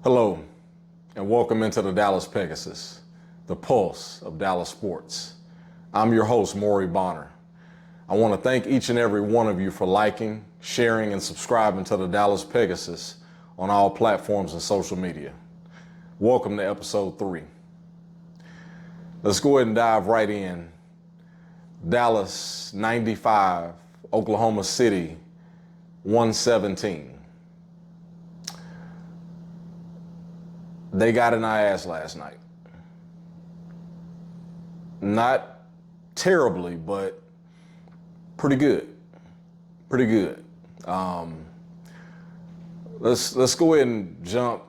Hello, and welcome into the Dallas Pegasus, the pulse of Dallas sports. I'm your host, Maury Bonner. I want to thank each and every one of you for liking, sharing, and subscribing to the Dallas Pegasus on all platforms and social media. Welcome to episode 3. Let's go ahead and dive right in. Dallas 95, Oklahoma City 117. They got in our ass last night. Not terribly, but pretty good. Pretty good. Let's go ahead and jump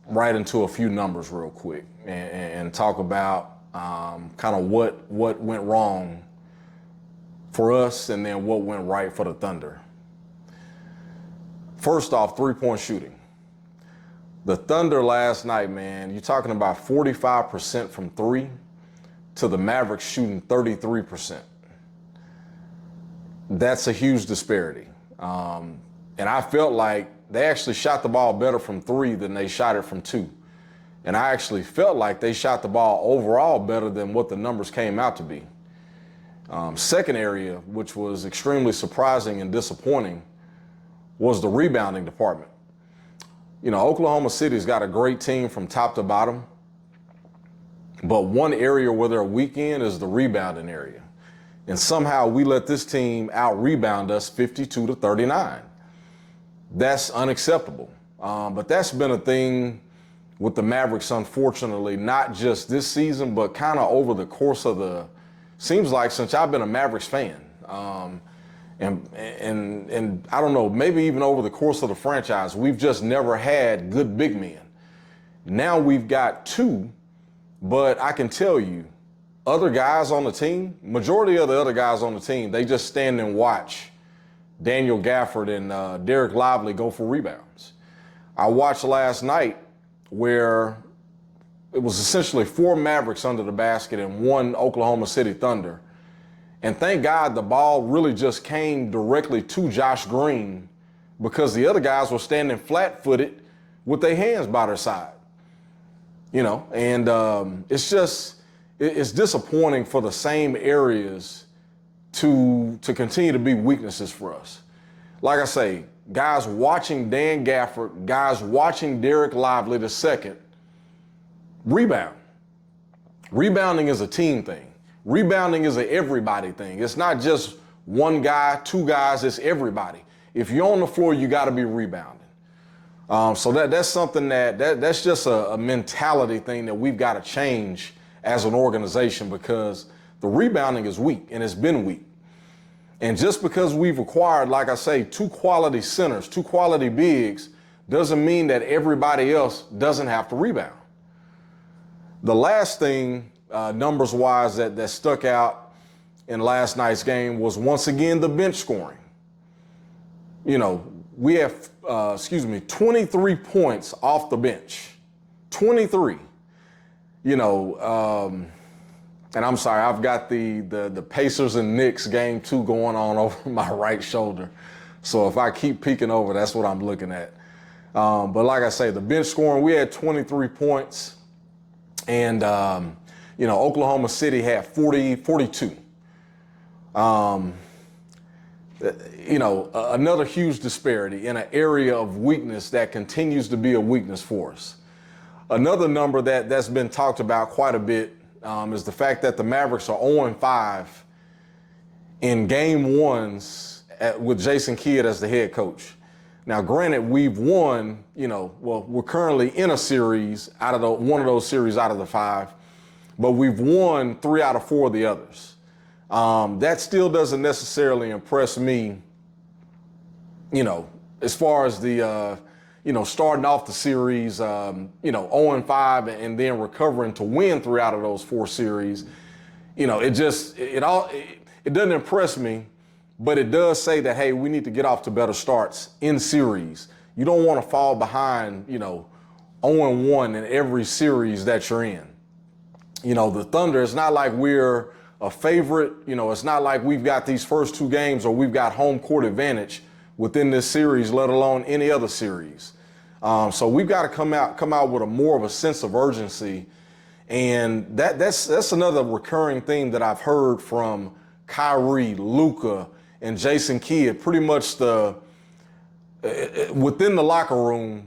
right into a few numbers real quick and talk about kind of what went wrong for us and then what went right for the Thunder. First off, three-point shooting. The Thunder last night, man, you're talking about 45% from three to the Mavericks shooting 33%. That's a huge disparity. And I felt like they actually shot the ball better from three than they shot it from two. And I actually felt like they shot the ball overall better than what the numbers came out to be. Second area, which was extremely surprising and disappointing, was the rebounding department. You know, Oklahoma City's got a great team from top to bottom, but one area where they're weak in is the rebounding area. And somehow we let this team out-rebound us 52-39. That's unacceptable. But that's been a thing with the Mavericks, unfortunately, not just this season, but kind of over the course of seems like since I've been a Mavericks fan. And I don't know, maybe even over the course of the franchise, we've just never had good big men. Now we've got two, but I can tell you, other guys on the team, majority of the other guys on the team, they just stand and watch Daniel Gafford and Derek Lively go for rebounds. I watched last night where it was essentially 4 Mavericks under the basket and 1 Oklahoma City Thunder. And thank God the ball really just came directly to Josh Green because the other guys were standing flat-footed with their hands by their side. You know, and it's disappointing for the same areas to continue to be weaknesses for us. Like I say, guys watching Dan Gafford, guys watching Derek Lively II, rebound. Rebounding is a team thing. Rebounding is an everybody thing. It's not just one guy, 2 guys, it's everybody. If you're on the floor, you got to be rebounding. So that's something that's just a mentality thing that we've got to change as an organization because the rebounding is weak and it's been weak. And just because we've acquired, like I say, 2 quality centers, 2 quality bigs, doesn't mean that everybody else doesn't have to rebound. The last thing, numbers-wise, that stuck out in last night's game was once again the bench scoring. You know, we have, 23 points off the bench. 23. You know, and I'm sorry, I've got the Pacers and Knicks game 2 going on over my right shoulder. So if I keep peeking over, that's what I'm looking at. But like I say, the bench scoring, we had 23 points. And, Oklahoma City had 42. Another huge disparity in an area of weakness that continues to be a weakness for us. Another number that's been talked about quite a bit is the fact that the Mavericks are 0-5 in game ones with Jason Kidd as the head coach. Now, granted, we've won, we're currently in a series one of those series out of the 5, but we've won 3 out of 4 of the others. That still doesn't necessarily impress me, as far as the, starting off the series, 0-5 and then recovering to win 3 out of those 4 series. It doesn't impress me, but it does say that, hey, we need to get off to better starts in series. You don't want to fall behind, 0-1 in every series that you're in. The Thunder, it's not like we're a favorite. It's not like we've got these first 2 games or we've got home court advantage within this series, let alone any other series. So we've got to come out with more of a sense of urgency. And that's another recurring theme that I've heard from Kyrie, Luka, and Jason Kidd. Pretty much within the locker room,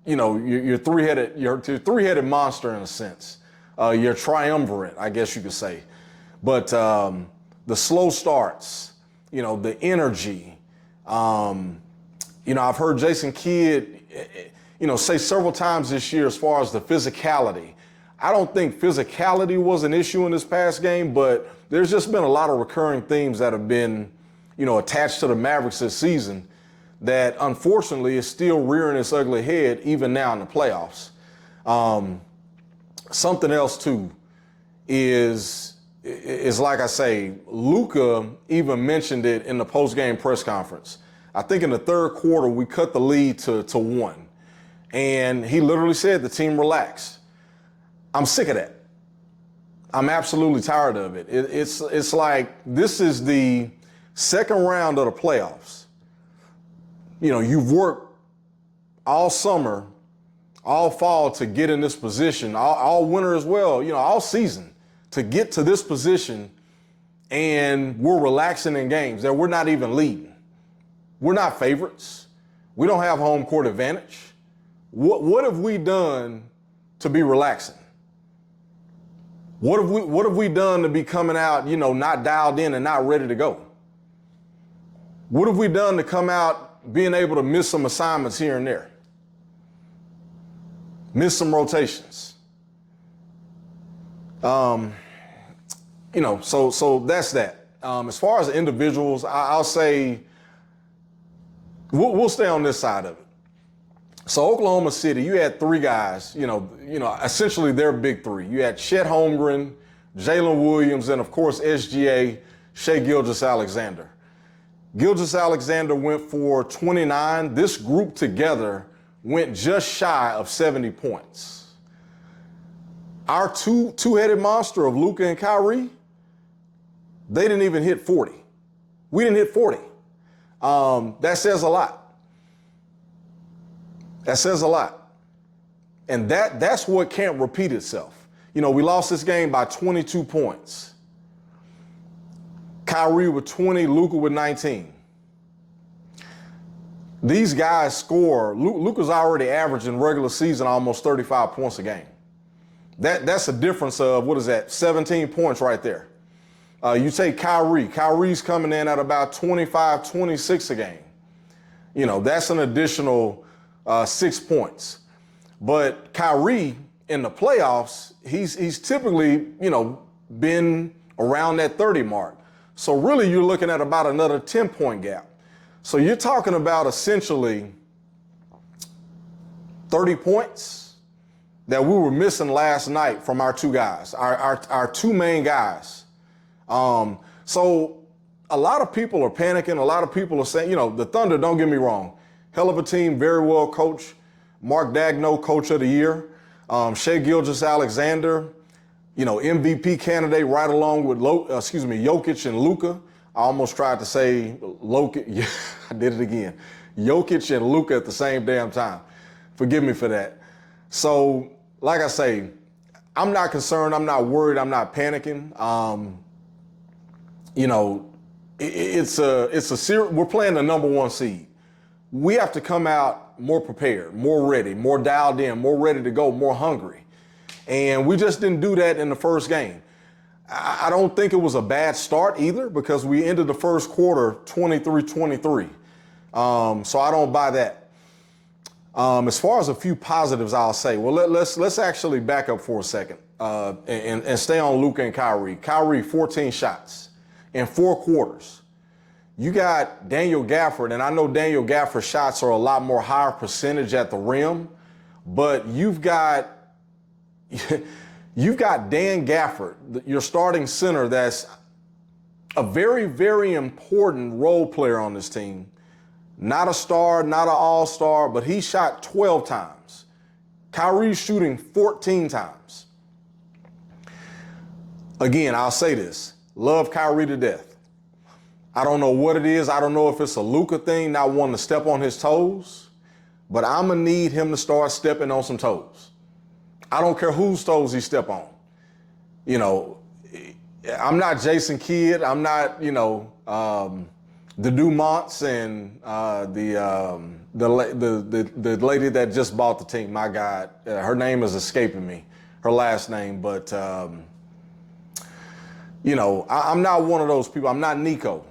you're three-headed monster in a sense. You're triumvirate, I guess you could say. But the slow starts, the energy. I've heard Jason Kidd, say several times this year as far as the physicality. I don't think physicality was an issue in this past game, but there's just been a lot of recurring themes that have been, attached to the Mavericks this season that unfortunately is still rearing its ugly head even now in the playoffs. Something else too is like I say, Luka even mentioned it in the post-game press conference. I think in the third quarter, we cut the lead to 1. And he literally said the team relaxed. I'm sick of that. I'm absolutely tired of it. It's like this is the second round of the playoffs. You've worked all summer, all fall to get in this position, all winter as well, all season to get to this position, and we're relaxing in games that we're not even leading. We're not favorites. We don't have home court advantage. What have we done to be relaxing? What have we done to be coming out, not dialed in and not ready to go? What have we done to come out being able to miss some assignments here and there? Miss some rotations. So that's that. As far as individuals, I'll say we'll stay on this side of it. So Oklahoma City, you had 3 guys, essentially their big 3. You had Chet Holmgren, Jalen Williams, and of course SGA, Shai Gilgeous-Alexander. Gilgeous-Alexander went for 29. This group together went just shy of 70 points. Our two-headed monster of Luka and Kyrie, they didn't even hit 40. We didn't hit 40. That says a lot. That says a lot. And that's what can't repeat itself. We lost this game by 22 points. Kyrie with 20, Luka with 19. These guys score. Luka's already averaging regular season almost 35 points a game. That's a difference of, 17 points right there. You take Kyrie. Kyrie's coming in at about 25, 26 a game. That's an additional 6 points. But Kyrie in the playoffs, he's typically, been around that 30 mark. So really you're looking at about another 10-point gap. So you're talking about essentially 30 points that we were missing last night from our 2 guys, our 2 main guys. So a lot of people are panicking. A lot of people are saying, the Thunder, don't get me wrong, hell of a team, very well coached. Mark Daigneault, Coach of the Year. Shai Gilgeous-Alexander, MVP candidate right along with Jokic and Luka. I almost tried to say Jokic. Yeah, I did it again. Jokic and Luka at the same damn time. Forgive me for that. So, like I say, I'm not concerned. I'm not worried. I'm not panicking. You know, it's a we're playing the number 1 seed. We have to come out more prepared, more ready, more dialed in, more ready to go, more hungry. And we just didn't do that in the first game. I don't think it was a bad start either, because we ended the first quarter 23-23. So I don't buy that. As far as a few positives, I'll say, well, let's actually back up for a second and stay on Luka and Kyrie. Kyrie, 14 shots in 4 quarters. You got Daniel Gafford, and I know Daniel Gafford's shots are a lot more higher percentage at the rim, but you've got Dan Gafford, your starting center, that's a very, very important role player on this team. Not a star, not an all-star, but he shot 12 times. Kyrie's shooting 14 times. Again, I'll say this. Love Kyrie to death. I don't know what it is. I don't know if it's a Luka thing, not wanting to step on his toes, but I'm going to need him to start stepping on some toes. I don't care whose toes he step on. You know, I'm not Jason Kidd. I'm not, you know, the Dumonts and the lady that just bought the team. My God, her name is escaping me, her last name. But, you know, I'm not one of those people. I'm not Nico.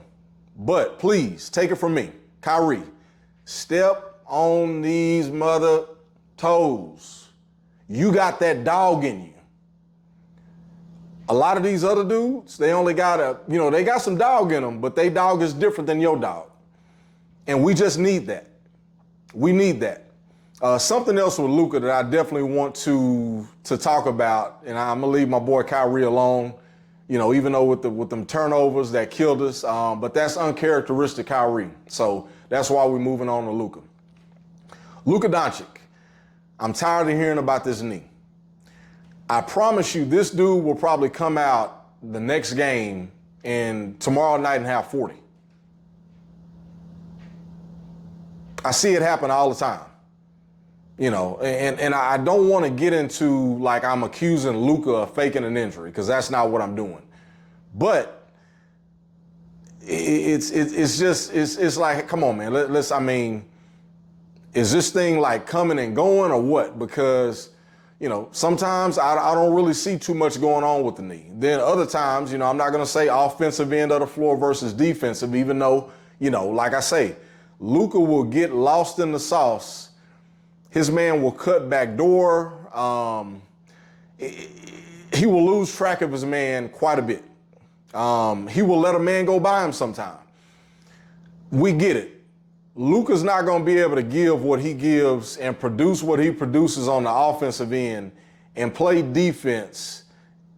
But please, take it from me. Kyrie, step on these mother toes. You got that dog in you. A lot of these other dudes, they only got they got some dog in them, but they dog is different than your dog. And we just need that. We need that. Something else with Luka that I definitely want to talk about, and I'm going to leave my boy Kyrie alone, you know, even though with them turnovers that killed us, but that's uncharacteristic Kyrie. So that's why we're moving on to Luka. Luka Doncic, I'm tired of hearing about this knee. I promise you, this dude will probably come out the next game and tomorrow night and have 40. I see it happen all the time. You know, and I don't want to get into like I'm accusing Luka of faking an injury, because that's not what I'm doing. But it's like, come on, man. I mean, is this thing like coming and going or what? Because, you know, sometimes I don't really see too much going on with the knee. Then other times, you know, I'm not going to say offensive end of the floor versus defensive, even though, you know, like I say, Luka will get lost in the sauce. His man will cut back door. He will lose track of his man quite a bit. He will let a man go by him sometime. We get it. Luka's not going to be able to give what he gives and produce what he produces on the offensive end and play defense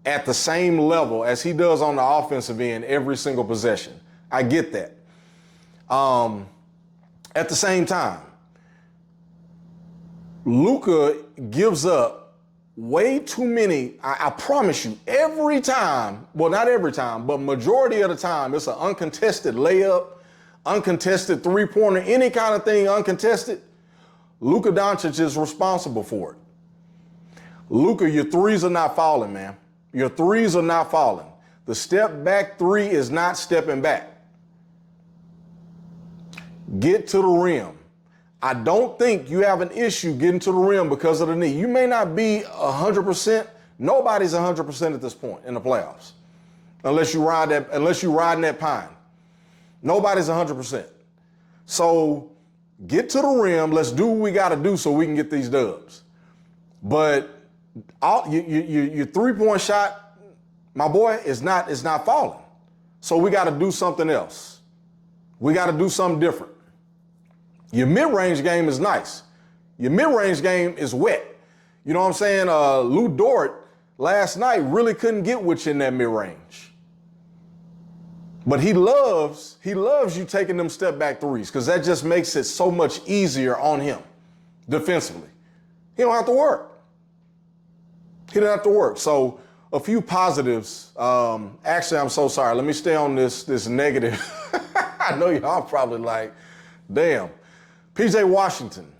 at the same level as he does on the offensive end every single possession. I get that. At the same time, Luka gives up way too many. I promise you, every time, well, not every time, but majority of the time, it's an uncontested layup, uncontested three-pointer, any kind of thing uncontested. Luka Doncic is responsible for it. Luka, your threes are not falling, man. Your threes are not falling. The step back three is not stepping back. Get to the rim. I don't think you have an issue getting to the rim because of the knee. You may not be 100%. Nobody's 100% at this point in the playoffs, unless you ride that pine. Nobody's 100%. So get to the rim. Let's do what we got to do so we can get these dubs. But your three-point shot, my boy, is not falling. So we got to do something else. We got to do something different. Your mid-range game is nice. Your mid-range game is wet. You know what I'm saying? Lou Dort last night really couldn't get with you in that mid-range. But he loves you taking them step-back threes, because that just makes it so much easier on him defensively. He don't have to work. He don't have to work. So a few positives. Actually, I'm so sorry. Let me stay on this negative. I know y'all probably like, damn. P.J. Washington.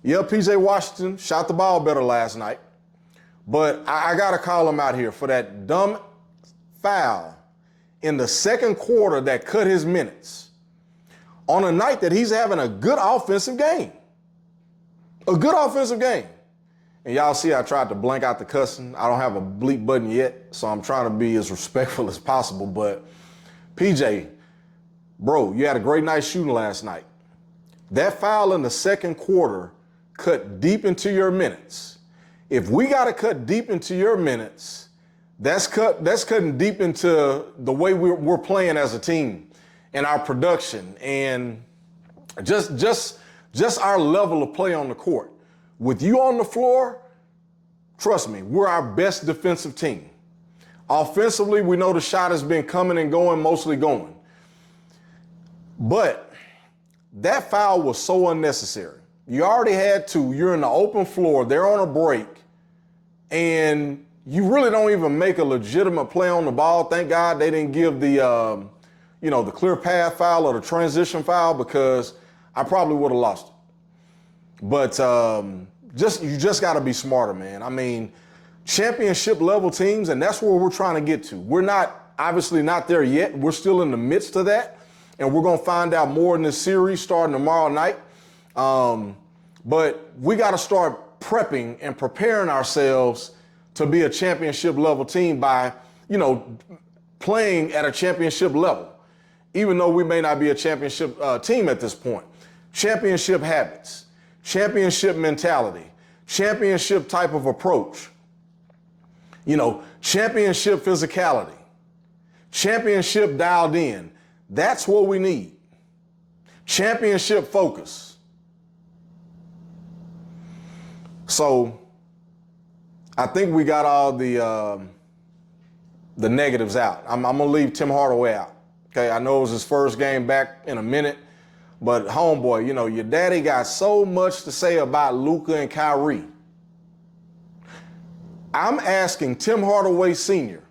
Yeah, P.J. Washington shot the ball better last night. But I got to call him out here for that dumb foul in the second quarter that cut his minutes on a night that he's having a good offensive game. A good offensive game. And y'all see I tried to blank out the cussing. I don't have a bleep button yet, so I'm trying to be as respectful as possible. But PJ, bro, you had a great night shooting last night. That foul in the second quarter cut deep into your minutes. If we got to cut deep into your minutes, that's cutting deep into the way we're playing as a team and our production and just our level of play on the court. With you on the floor, trust me, we're our best defensive team. Offensively, we know the shot has been coming and going, mostly going. But that foul was so unnecessary. You already had two. You're in the open floor. They're on a break. And you really don't even make a legitimate play on the ball. Thank God they didn't give the, the clear path foul or the transition foul, because I probably would have lost it. But you just got to be smarter, man. I mean, championship level teams, and that's where we're trying to get to. We're obviously not there yet. We're still in the midst of that, and we're going to find out more in this series starting tomorrow night. But we got to start prepping and preparing ourselves to be a championship level team by, playing at a championship level, even though we may not be a championship team at this point. Championship habits, championship mentality, championship type of approach, championship physicality, championship dialed in. That's what we need. Championship focus. So I think we got all the negatives out. I'm going to leave Tim Hardaway out. Okay, I know it was his first game back in a minute, but homeboy, your daddy got so much to say about Luka and Kyrie. I'm asking Tim Hardaway Sr.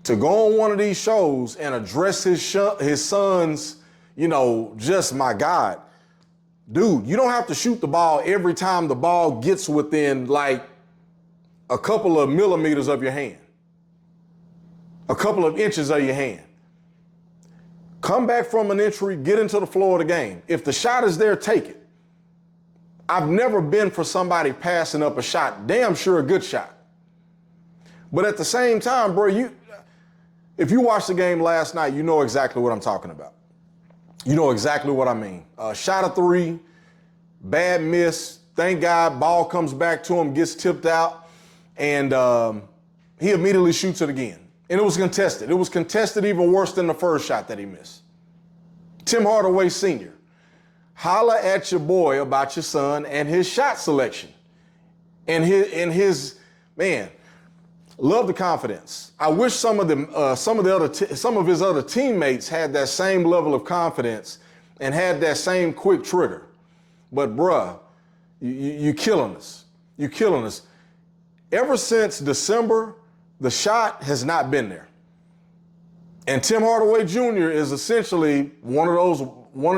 to go on one of these shows and address his son's, just my God. Dude, you don't have to shoot the ball every time the ball gets within like a couple of millimeters of your hand, a couple of inches of your hand. Come back from an injury, get into the flow of the game. If the shot is there, take it. I've never been for somebody passing up a shot, damn sure a good shot. But at the same time, bro, if you watched the game last night, you know exactly what I'm talking about. You know exactly what I mean. Shot a three, bad miss. Thank God, ball comes back to him, gets tipped out, and he immediately shoots it again. And it was contested. It was contested even worse than the first shot that he missed. Tim Hardaway Sr., holla at your boy about your son and his shot selection. And his man, love the confidence. I wish some of his other teammates had that same level of confidence and had that same quick trigger. But bruh, you killing us. You killing us. Ever since December, the shot has not been there. And Tim Hardaway Jr. is essentially one of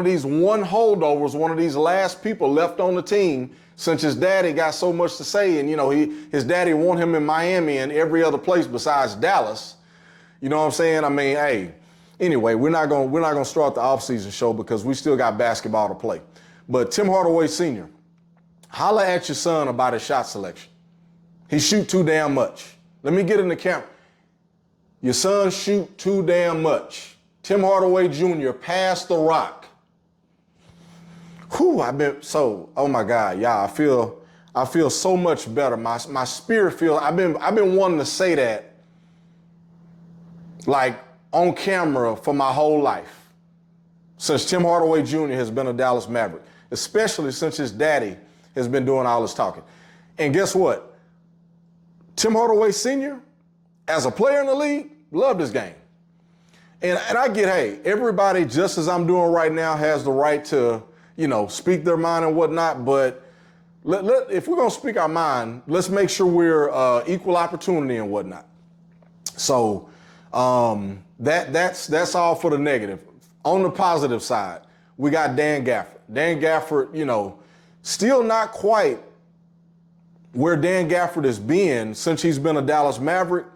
these holdovers, one of these last people left on the team since his daddy got so much to say. And, his daddy want him in Miami and every other place besides Dallas. You know what I'm saying? I mean, hey, anyway, we're not gonna start the offseason show because we still got basketball to play. But Tim Hardaway Sr., holla at your son about his shot selection. He shoot too damn much. Let me get in the camera. Your son shoot too damn much. Tim Hardaway Jr. passed the rock. Whew, oh my God, y'all, I feel so much better. My spirit feels, I've been wanting to say that like on camera for my whole life since Tim Hardaway Jr. has been a Dallas Maverick, especially since his daddy has been doing all this talking. And guess what? Tim Hardaway Sr., as a player in the league, loved this game. And I get, hey, everybody, just as I'm doing right now, has the right to, speak their mind and whatnot. But if we're going to speak our mind, let's make sure we're equal opportunity and whatnot. So that's all for the negative. On the positive side, we got Dan Gafford. Dan Gafford, still not quite where Dan Gafford has been since he's been a Dallas Maverick,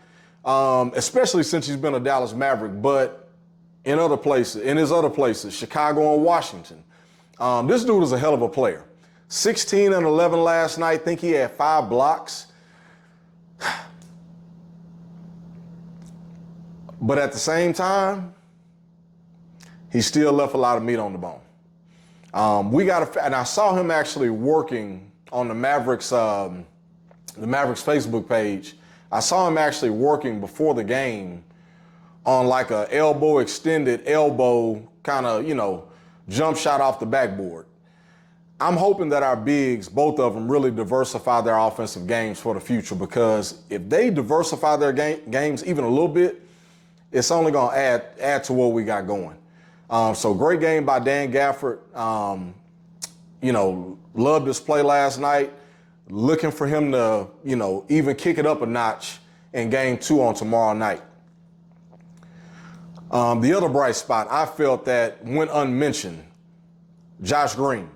especially since he's been a Dallas Maverick, but in his other places, Chicago and Washington. This dude is a hell of a player. 16 and 11 last night. Think he had 5 blocks. But at the same time, he still left a lot of meat on the bone. And I saw him actually working on the Mavericks Facebook page. I saw him actually working before the game on like a extended elbow kind of, jump shot off the backboard. I'm hoping that our bigs, both of them, really diversify their offensive games for the future, because if they diversify their games even a little bit, it's only going to add to what we got going. So great game by Dan Gafford. Loved his play last night. Looking for him to, even kick it up a notch in game 2 on tomorrow night. The other bright spot I felt that went unmentioned, Josh Green.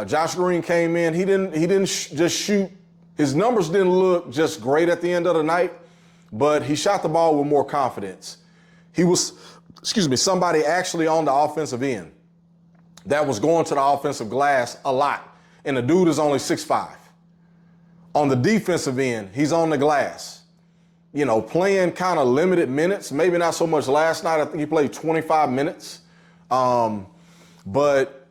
Josh Green came in. He didn't just shoot. His numbers didn't look just great at the end of the night, but he shot the ball with more confidence. He was, somebody actually on the offensive end that was going to the offensive glass a lot. And the dude is only 6'5". On the defensive end, he's on the glass, playing kind of limited minutes, maybe not so much last night. I think he played 25 minutes. But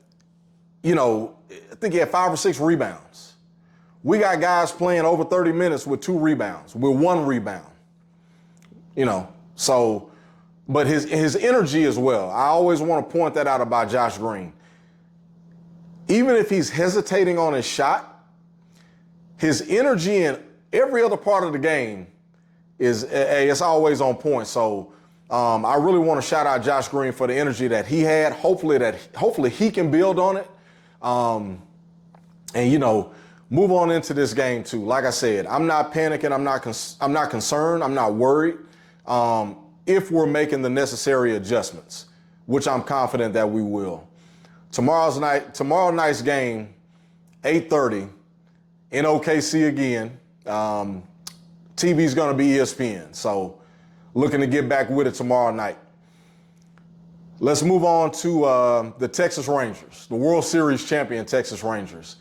I think he had 5 or 6 rebounds. We got guys playing over 30 minutes with 2 rebounds, with 1 rebound, so. But his energy as well. I always want to point that out about Josh Green. Even if he's hesitating on his shot, his energy in every other part of the game it's always on point. So I really want to shout out Josh Green for the energy that he had. Hopefully he can build on it. And move on into this game too. Like I said, I'm not panicking. I'm not concerned. I'm not worried. If we're making the necessary adjustments, which I'm confident that we will. Tomorrow night's game, 8:30 in OKC again. TV's going to be ESPN, so looking to get back with it tomorrow night. Let's move on to the Texas Rangers, the World Series champion Texas Rangers.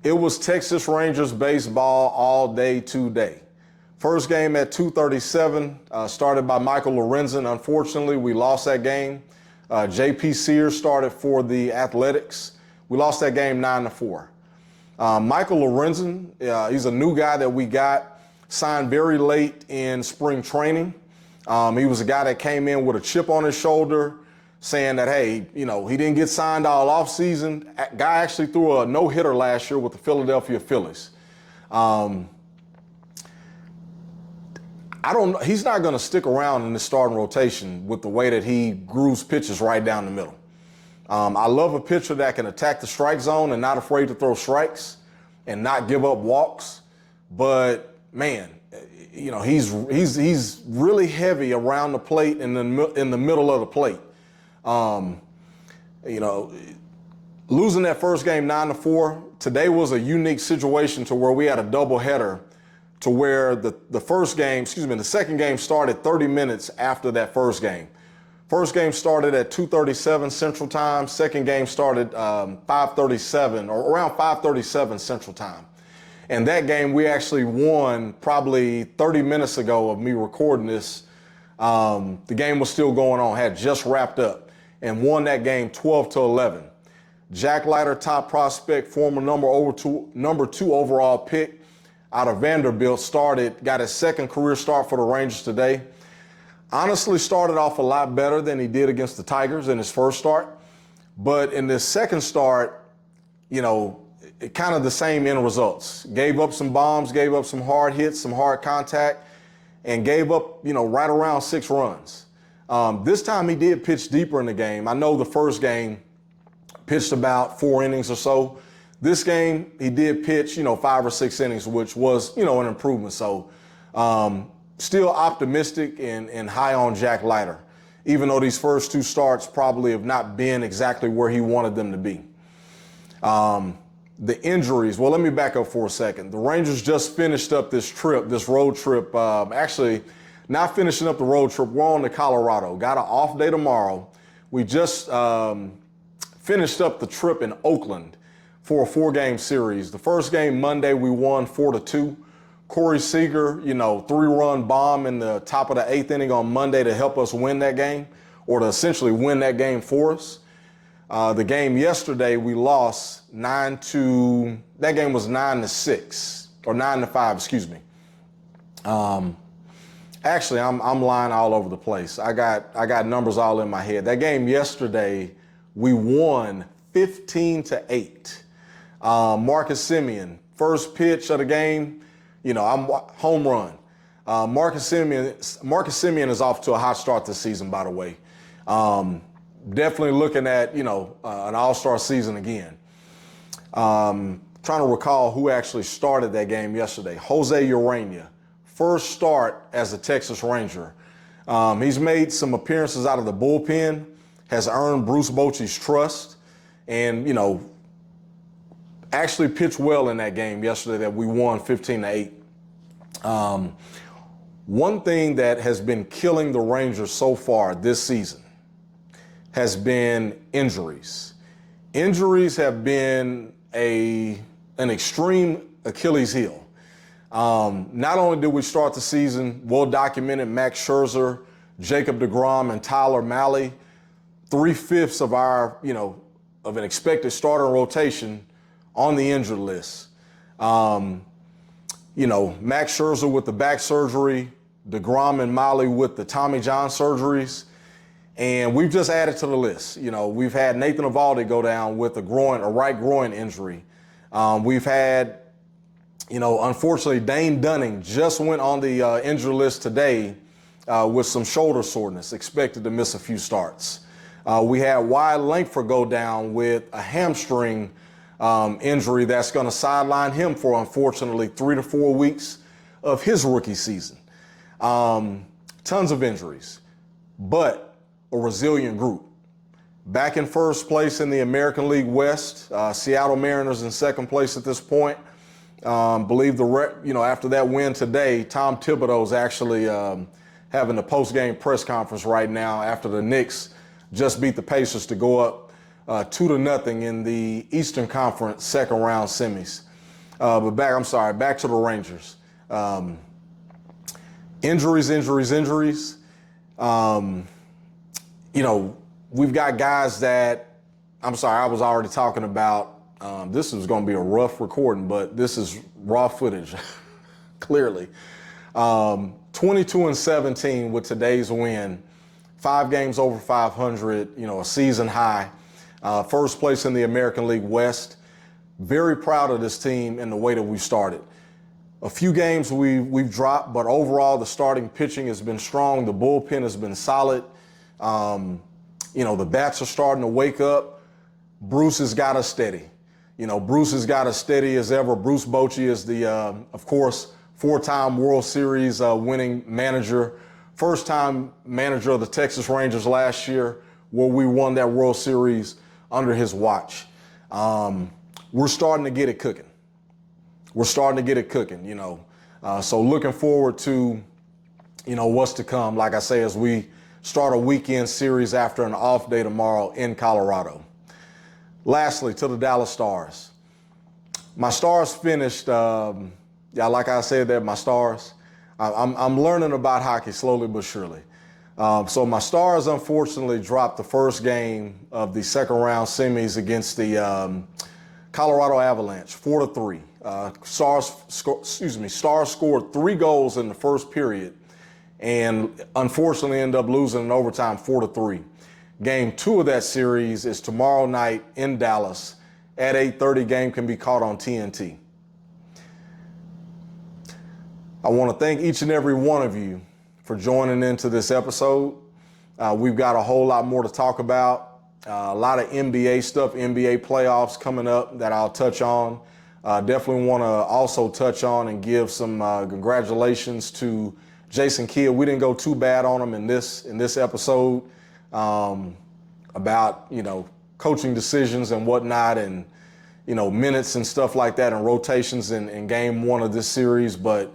It was Texas Rangers baseball all day today. First game at 2:37, started by Michael Lorenzen. Unfortunately, we lost that game. J.P. Sears started for the Athletics. We lost that game 9-4. Michael Lorenzen, he's a new guy that we got, signed very late in spring training. He was a guy that came in with a chip on his shoulder, saying that, hey, he didn't get signed all offseason. Guy actually threw a no-hitter last year with the Philadelphia Phillies. He's not going to stick around in the starting rotation with the way that he grooves pitches right down the middle. I love a pitcher that can attack the strike zone and not afraid to throw strikes and not give up walks. But man, he's really heavy around the plate and in the middle of the plate. Losing that first game 9-4, today was a unique situation to where we had a doubleheader, to where the second game started 30 minutes after that first game. First game started at 2:37 Central Time. Second game started 5:37 or around 5:37 Central Time. And that game we actually won probably 30 minutes ago of me recording this. The game was still going on, had just wrapped up, and won that game 12-11. Jack Leiter, top prospect, former number 2 overall pick out of Vanderbilt, got his second career start for the Rangers today. Honestly, started off a lot better than he did against the Tigers in his first start. But in this second start, kind of the same end results. Gave up some bombs, gave up some hard hits, some hard contact, and gave up, right around 6 runs. This time he did pitch deeper in the game. I know the first game pitched about 4 innings or so. This game, he did pitch, 5 or 6 innings, which was, an improvement. So still optimistic and high on Jack Leiter, even though these first 2 starts probably have not been exactly where he wanted them to be. the injuries. Well, let me back up for a second. The Rangers just finished up this road trip. Actually, not finishing up the road trip. We're on to Colorado. Got an off day tomorrow. We just finished up the trip in Oakland for a 4-game series. The first game Monday, we won 4-2. Corey Seager, 3-run bomb in the top of the 8th inning on Monday to help us win that game, or to essentially win that game for us. The game yesterday, we lost that game was 9-6, or 9-5, excuse me. Actually, I'm lying all over the place. I got numbers all in my head. That game yesterday, we won 15-8. Marcus Semien, first pitch of the game, I'm home run. Marcus Semien is off to a hot start this season, by the way. Definitely looking at, an all-star season again. Trying to recall who actually started that game yesterday. Jose Urania, first start as a Texas Ranger. He's made some appearances out of the bullpen, has earned Bruce Bochy's trust, and, actually pitched well in that game yesterday that we won 15-8. One thing that has been killing the Rangers so far this season has been injuries. Injuries have been an extreme Achilles heel. Not only did we start the season well-documented, Max Scherzer, Jacob deGrom, and Tyler Mahle, 3/5 of our, of an expected starter rotation on the injured list. Max Scherzer with the back surgery, deGrom and Mahle with the Tommy John surgeries, and we've just added to the list. We've had Nathan Eovaldi go down with a right groin injury. We've had, unfortunately, Dane Dunning just went on the injured list today with some shoulder soreness, expected to miss a few starts. We had Wyatt Langford go down with a hamstring injury that's going to sideline him for, unfortunately, 3 to 4 weeks of his rookie season. Tons of injuries, but a resilient group. Back in first place in the American League West, Seattle Mariners in second place at this point. Believe after that win today, Tom Thibodeau's actually having a post-game press conference right now after the Knicks just beat the Pacers to go up 2-0 in the Eastern Conference second round semis. But back to the Rangers. Injuries. We've got guys that, I was already talking about, this is going to be a rough recording, but this is raw footage, clearly. 22-17 with today's win, 5 games over 500, a season high. First place in the American League West. Very proud of this team and the way that we started. A few games we've dropped, but overall the starting pitching has been strong. The bullpen has been solid. The bats are starting to wake up. Bruce has got us steady. Bruce has got us steady as ever. Bruce Bochy is the, of course, 4-time World Series winning manager. First-time manager of the Texas Rangers last year, where we won that World Series under his watch. We're starting to get it cooking. So looking forward to, what's to come, like I say, as we start a weekend series after an off day tomorrow in Colorado. Lastly, to the Dallas Stars. My Stars finished, like I said there, my Stars. I'm learning about hockey slowly but surely. So my Stars unfortunately dropped the first game of the second round semis against the Colorado Avalanche, 4-3. Stars scored 3 goals in the first period and unfortunately ended up losing in overtime 4-3. Game 2 of that series is tomorrow night in Dallas at 8:30. Game can be caught on TNT. I want to thank each and every one of you for joining into this episode. We've got a whole lot more to talk about. A lot of NBA stuff, NBA playoffs coming up that I'll touch on. Definitely want to also touch on and give some congratulations to Jason Kidd. We didn't go too bad on him in this episode about, coaching decisions and whatnot. And, minutes and stuff like that and rotations in game one of this series. But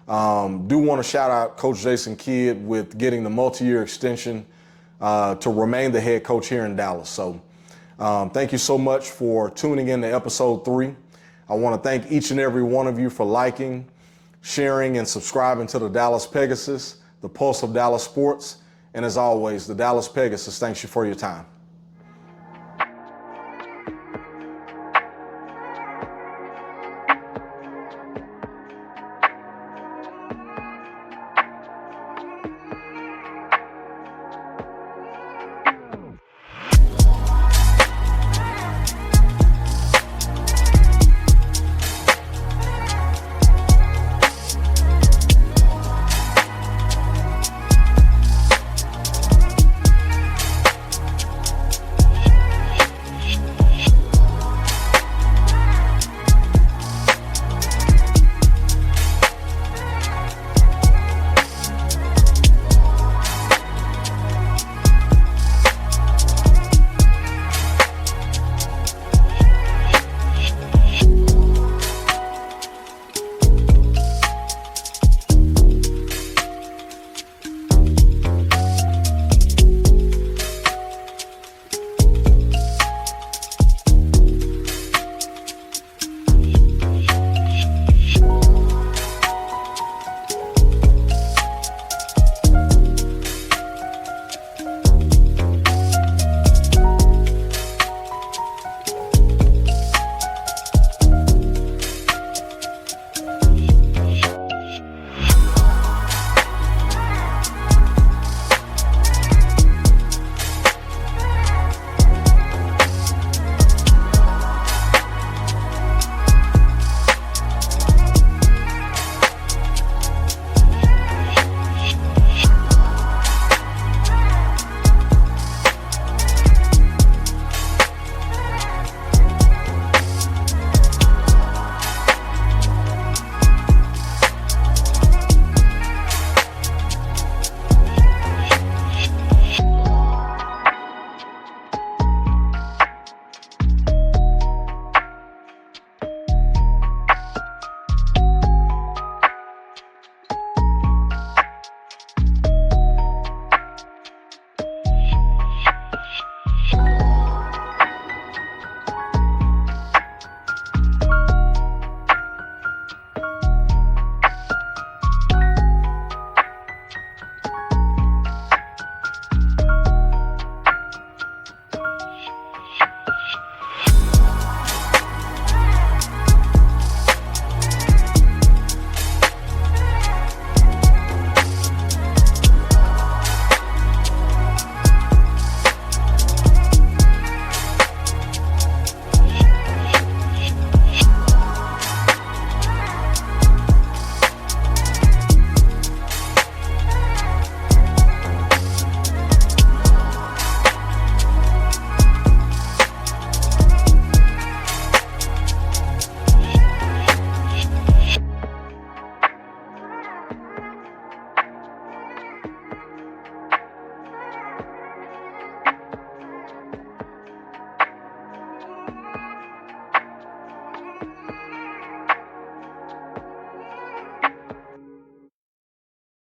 do want to shout out Coach Jason Kidd with getting the multi-year extension to remain the head coach here in Dallas. So thank you so much for tuning in to episode 3. I want to thank each and every one of you for liking, sharing, and subscribing to the Dallas Pegasus, the pulse of Dallas sports. And as always, the Dallas Pegasus thanks you for your time.